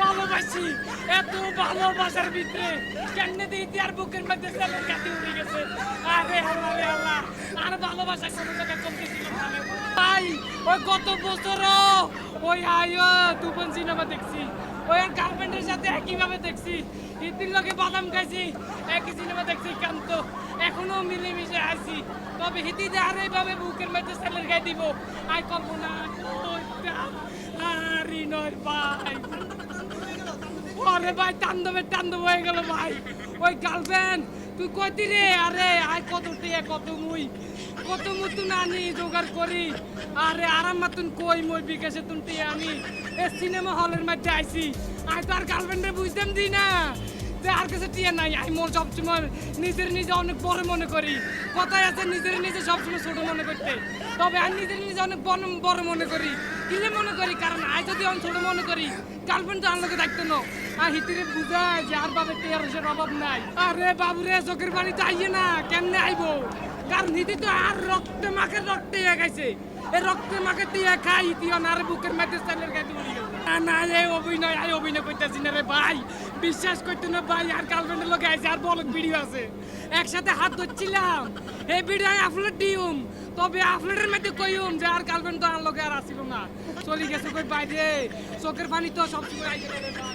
ভালোবাসি এত ভালোবাসার ভিতরে কেমনে দিতে আর বুকের মধ্যে সেলের কাটি উঠে গেছে। আরে আল্লাহ রে আল্লাহ, আর ভালোবাসা কোনো জায়গায় কমতে ছিল না রে ভাই। ওই গত বছর ওই আয়ো তুফান সিনেমা দেখছি, ওই গার্লফ্রেন্ডের সাথে একইভাবে দেখছি, হিতির লগে বাদাম খাইছি, একই সিনেমা দেখছি কান্ত, এখনো মিলেমিশে আছি। তবে হিতি যে আর এইভাবে বুকের মধ্যে সেলের গায়ে দিব আই কল্পনা আরে নয় ভাই। আরে ভাই তান্দব হয়ে গেল ভাই। ওই গার্লফ্রেন্ড তুই কইতি রে? আরে আয় কত টিয়া কত মুতুন আনি জোগাড় করি। আরে আরাম মাতুন কই মই বিকাশে তুন টিয়া আনি এ সিনেমা হলের মধ্যে আইছি। আয় তো আর গার্লফ্রেন্ডে বুঝতাম দি না যে আর কাছে টিয়া নাই। আমি মোর সবসময় নিজে অনেক বড় মনে করি। কথায় আছে নিজে সবসময় ছোট মনে করতে, তবে আমি নিজে অনেক বড় মনে করি। কিলে মনে করি কারণ আয় যদি আমি ছোট মনে করি গার্লফ্রেন্ড তো আমার লোকে দেখতো না। আর হিতিরে বুঝায় যে আর বাবে টিয়ার অভাব নাই। আরে বাবুরে চোখের পানি তো আইয়ে না, কেমনে আইবো? কারণ হিতি তো আর রক্তে খাইছে। এই রক্তে মাকে টিয়া খাই হিতিও না। আর বুকের মধ্যে সেলের গায়ে উড়ি গেছে। না এই অভিনয় করতেছি না রে ভাই, বিশ্বাস করতে না ভাই। আর গার্লফ্রেন্ডের লোক আইছে আর বলক ভিডিও আছে, একসাথে হাত ধরছিলাম। এই ভিডিও আমি আপলোড দিউম, তবে আপলোডের মধ্যে কইম যে আর গার্লফ্রেন্ড তো আর লোকে আর আসিল না, চলে গেছে কই বাইরে। চোখের পানি তো সবসময় আইছে রে ভাই।